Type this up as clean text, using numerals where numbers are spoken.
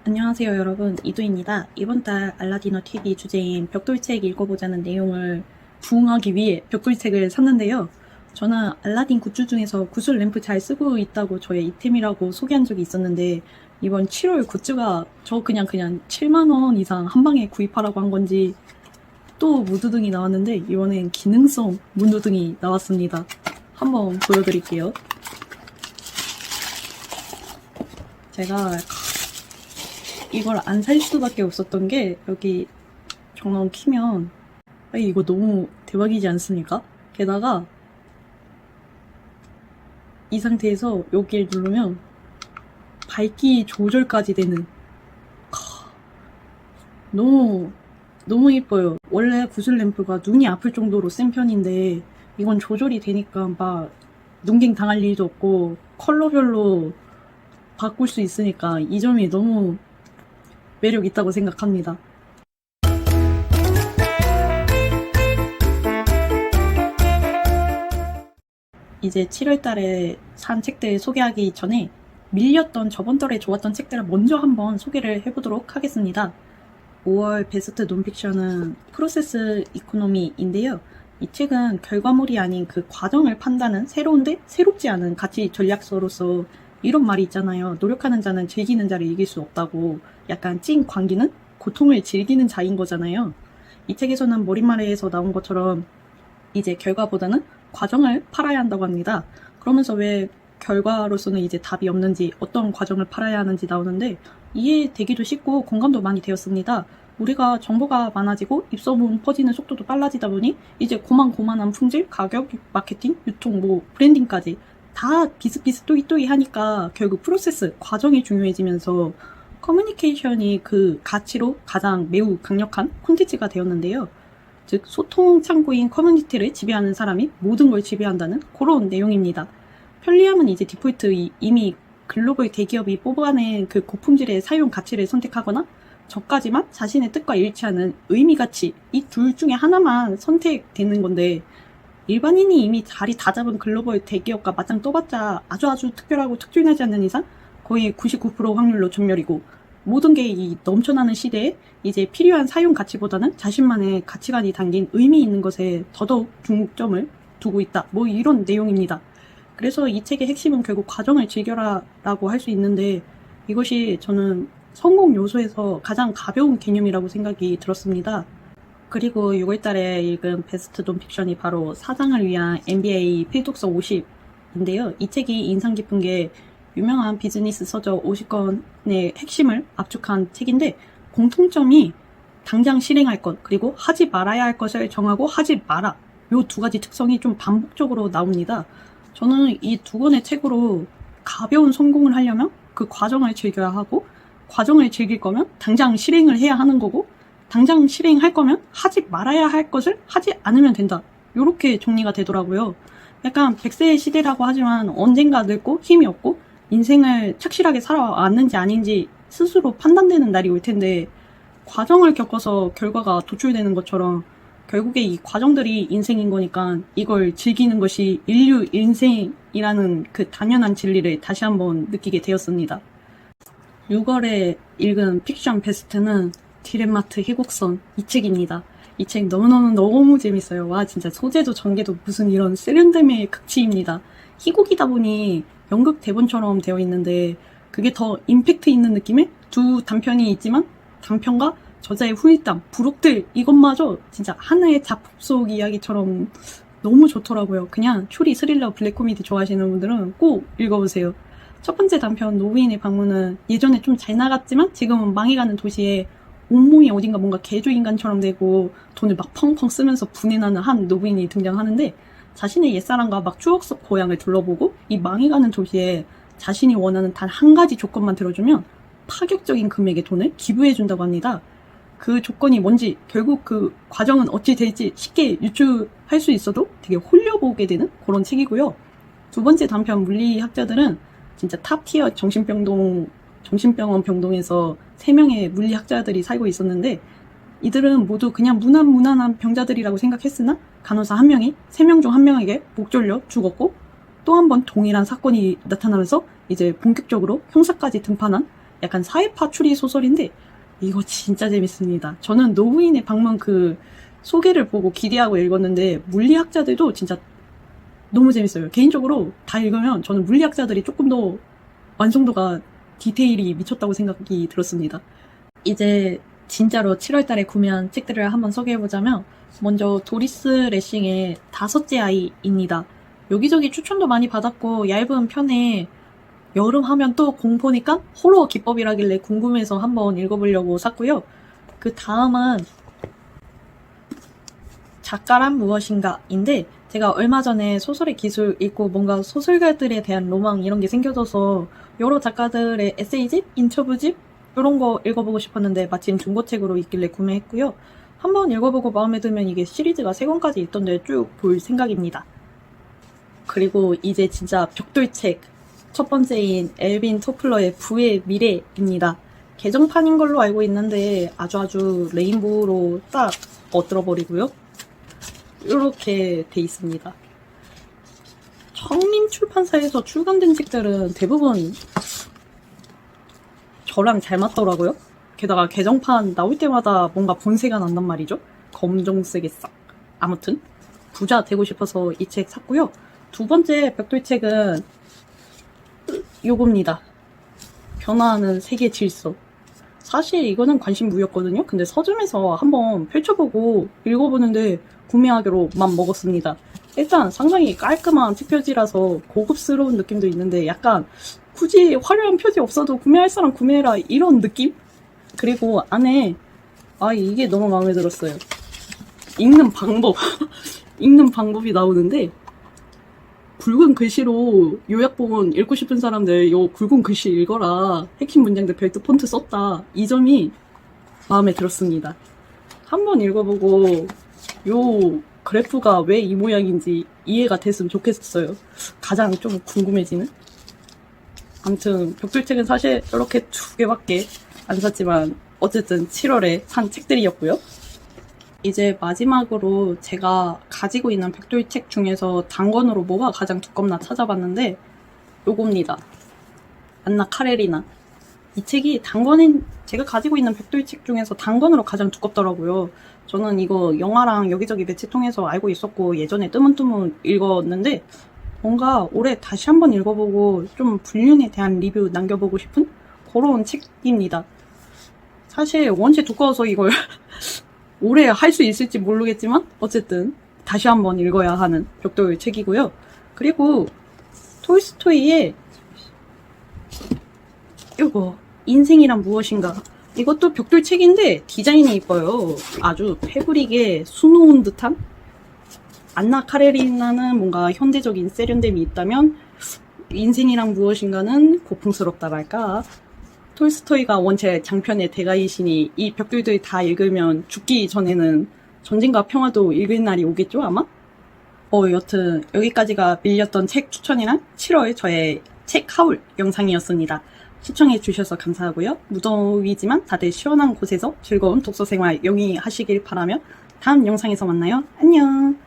안녕하세요 여러분, 이두입니다. 이번 달 알라디너 TV 주제인 벽돌책 읽어보자는 내용을 부응하기 위해 벽돌책을 샀는데요. 저는 알라딘 굿즈 중에서 구슬 램프 잘 쓰고 있다고 저의 이템이라고 소개한 적이 있었는데, 이번 7월 굿즈가 저 그냥 7만원 이상 한 방에 구입하라고 한 건지 또 무드등이 나왔는데, 이번엔 기능성 무드등이 나왔습니다. 한번 보여드릴게요. 제가 이걸 안 살 수밖에 없었던 게, 여기 전원 키면 이거 너무 대박이지 않습니까? 게다가 이 상태에서 여기를 누르면 밝기 조절까지 되는, 너무 예뻐요. 원래 구슬 램프가 눈이 아플 정도로 센 편인데 이건 조절이 되니까 막 눈갱 당할 일도 없고 컬러별로 바꿀 수 있으니까 이 점이 너무 매력 있다고 생각합니다. 이제 7월 달에 산 책들 소개하기 전에 밀렸던 저번 달에 좋았던 책들을 먼저 한번 소개를 해보도록 하겠습니다. 5월 베스트 논픽션은 프로세스 이코노미인데요. 이 책은 결과물이 아닌 그 과정을 판다는 새로운데 새롭지 않은 가치 전략서로서, 이런 말이 있잖아요. 노력하는 자는 즐기는 자를 이길 수 없다고. 약간 찐 광기는 고통을 즐기는 자인 거잖아요. 이 책에서는 머릿말에서 나온 것처럼 이제 결과보다는 과정을 팔아야 한다고 합니다. 그러면서 왜 결과로서는 이제 답이 없는지, 어떤 과정을 팔아야 하는지 나오는데 이해되기도 쉽고 공감도 많이 되었습니다. 우리가 정보가 많아지고 입소문 퍼지는 속도도 빨라지다 보니 이제 고만고만한 품질, 가격, 마케팅, 유통, 브랜딩까지 다 비슷비슷 또이또이 하니까 결국 프로세스, 과정이 중요해지면서 커뮤니케이션이 그 가치로 가장 매우 강력한 콘텐츠가 되었는데요. 즉 소통 창구인 커뮤니티를 지배하는 사람이 모든 걸 지배한다는 그런 내용입니다. 편리함은 이제 디폴트, 이미 글로벌 대기업이 뽑아낸 그 고품질의 사용 가치를 선택하거나 저까지만 자신의 뜻과 일치하는 의미 가치, 이 둘 중에 하나만 선택되는 건데, 일반인이 이미 자리 다 잡은 글로벌 대기업과 맞짱 떠봤자 아주 특별하고 특출나지 않는 이상 거의 99% 확률로 전멸이고, 모든 게 이 넘쳐나는 시대에 이제 필요한 사용 가치보다는 자신만의 가치관이 담긴 의미 있는 것에 더더욱 중점을 두고 있다. 이런 내용입니다. 그래서 이 책의 핵심은 결국 과정을 즐겨라 라고 할 수 있는데, 이것이 저는 성공 요소에서 가장 가벼운 개념이라고 생각이 들었습니다. 그리고 6월달에 읽은 베스트 논픽션이 바로 사장을 위한 MBA 필독서 50인데요. 이 책이 인상 깊은 게 유명한 비즈니스 서적 50권의 핵심을 압축한 책인데, 공통점이 당장 실행할 것, 그리고 하지 말아야 할 것을 정하고 하지 마라, 요 두 가지 특성이 좀 반복적으로 나옵니다. 저는 이 두 권의 책으로 가벼운 성공을 하려면 그 과정을 즐겨야 하고, 과정을 즐길 거면 당장 실행을 해야 하는 거고, 당장 실행할 거면 하지 말아야 할 것을 하지 않으면 된다, 요렇게 정리가 되더라고요. 약간 100세의 시대라고 하지만 언젠가 늙고 힘이 없고 인생을 착실하게 살아왔는지 아닌지 스스로 판단되는 날이 올 텐데, 과정을 겪어서 결과가 도출되는 것처럼 결국에 이 과정들이 인생인 거니까 이걸 즐기는 것이 인류 인생이라는 그 당연한 진리를 다시 한번 느끼게 되었습니다. 6월에 읽은 픽션 베스트는 디렛마트 희곡선, 이 책입니다. 이 책 너무 재밌어요. 와, 진짜 소재도 전개도 무슨 이런 세련됨의 극치입니다. 희곡이다 보니 연극 대본처럼 되어 있는데 그게 더 임팩트 있는 느낌의 두 단편이 있지만, 단편과 저자의 후일담, 부록들, 이것마저 진짜 하나의 작품 속 이야기처럼 너무 좋더라고요. 그냥 추리, 스릴러, 블랙 코미디 좋아하시는 분들은 꼭 읽어보세요. 첫 번째 단편 노부인의 방문은 예전에 좀 잘 나갔지만 지금은 망해가는 도시에 온몸이 어딘가 뭔가 개조인간처럼 되고 돈을 막 펑펑 쓰면서 분해나는 한 노부인이 등장하는데, 자신의 옛사랑과 막 추억 속 고향을 둘러보고 이 망해가는 도시에 자신이 원하는 단 한 가지 조건만 들어주면 파격적인 금액의 돈을 기부해준다고 합니다. 그 조건이 뭔지, 결국 그 과정은 어찌 될지 쉽게 유추할 수 있어도 되게 홀려보게 되는 그런 책이고요. 두 번째 단편 물리학자들은 진짜 탑티어 정신병원 병동에서 3명의 물리학자들이 살고 있었는데, 이들은 모두 그냥 무난한 병자들이라고 생각했으나 간호사 한 명이 3명 중 1명에게 목 졸려 죽었고, 또 한 번 동일한 사건이 나타나면서 이제 본격적으로 형사까지 등판한 약간 사회파 추리 소설인데 이거 진짜 재밌습니다. 저는 노부인의 방문 그 소개를 보고 기대하고 읽었는데 물리학자들도 진짜 너무 재밌어요. 개인적으로 다 읽으면 저는 물리학자들이 조금 더 완성도가 디테일이 미쳤다고 생각이 들었습니다. 이제 진짜로 7월달에 구매한 책들을 한번 소개해보자면 먼저 도리스 레싱의 5째 아이입니다. 여기저기 추천도 많이 받았고 얇은 편에 여름 하면 또 공포니까 호러 기법이라길래 궁금해서 한번 읽어보려고 샀고요. 그 다음은 작가란 무엇인가인데 제가 얼마 전에 소설의 기술 읽고 뭔가 소설가들에 대한 로망 이런 게 생겨져서 여러 작가들의 에세이집, 인터뷰집 이런 거 읽어보고 싶었는데 마침 중고책으로 있길래 구매했고요. 한번 읽어보고 마음에 들면 이게 시리즈가 3권까지 있던데 쭉 볼 생각입니다. 그리고 이제 진짜 벽돌책 첫 번째인 엘빈 토플러의 부의 미래입니다. 개정판인 걸로 알고 있는데 아주 레인보우로 딱 엎드려버리고요. 이렇게 돼 있습니다. 청림 출판사에서 출간된 책들은 대부분 저랑 잘 맞더라고요. 게다가 개정판 나올 때마다 뭔가 본세가 난단 말이죠. 검정색의 싹. 아무튼 부자 되고 싶어서 이 책 샀고요. 두 번째 벽돌책은 요겁니다. 변화하는 세계 질서. 사실 이거는 관심 무였거든요. 근데 서점에서 한번 펼쳐보고 읽어보는데 구매하기로 맘먹었습니다. 일단 상당히 깔끔한 책표지라서 고급스러운 느낌도 있는데 약간 굳이 화려한 표지 없어도 구매할 사람 구매해라 이런 느낌? 그리고 안에 이게 너무 마음에 들었어요. 읽는 방법 읽는 방법이 나오는데 굵은 글씨로 요약본 읽고 싶은 사람들 요 굵은 글씨 읽어라. 핵심 문장들 별도 폰트 썼다. 이 점이 마음에 들었습니다. 한번 읽어보고 요 그래프가 왜 이 모양인지 이해가 됐으면 좋겠어요. 가장 좀 궁금해지는? 아무튼 벽돌책은 사실 이렇게 2개밖에 안 샀지만 어쨌든 7월에 산 책들이었고요. 이제 마지막으로 제가 가지고 있는 벽돌책 중에서 단권으로 뭐가 가장 두껍나 찾아봤는데 요겁니다. 안나 카레리나. 이 책이 단권인 제가 가지고 있는 벽돌책 중에서 단권으로 가장 두껍더라고요. 저는 이거 영화랑 여기저기 매체 통해서 알고 있었고 예전에 뜨문뜨문 읽었는데 뭔가 올해 다시 한번 읽어보고 좀 불륜에 대한 리뷰 남겨보고 싶은 그런 책입니다. 사실 원체 두꺼워서 이걸 올해 할 수 있을지 모르겠지만 어쨌든 다시 한번 읽어야 하는 벽돌 책이고요. 그리고 톨스토이의 이거 인생이란 무엇인가, 이것도 벽돌 책인데 디자인이 이뻐요. 아주 패브릭에 수놓은 듯한. 안나 카레리나는 뭔가 현대적인 세련됨이 있다면 인생이란 무엇인가는 고풍스럽다 말까. 톨스토이가 원체 장편의 대가이시니 이 벽돌들이 다 읽으면 죽기 전에는 전쟁과 평화도 읽을 날이 오겠죠 아마? 여튼 여기까지가 밀렸던 책 추천이랑 7월 저의 책 하울 영상이었습니다. 시청해주셔서 감사하고요. 무더위지만 다들 시원한 곳에서 즐거운 독서 생활 영위하시길 바라며 다음 영상에서 만나요. 안녕.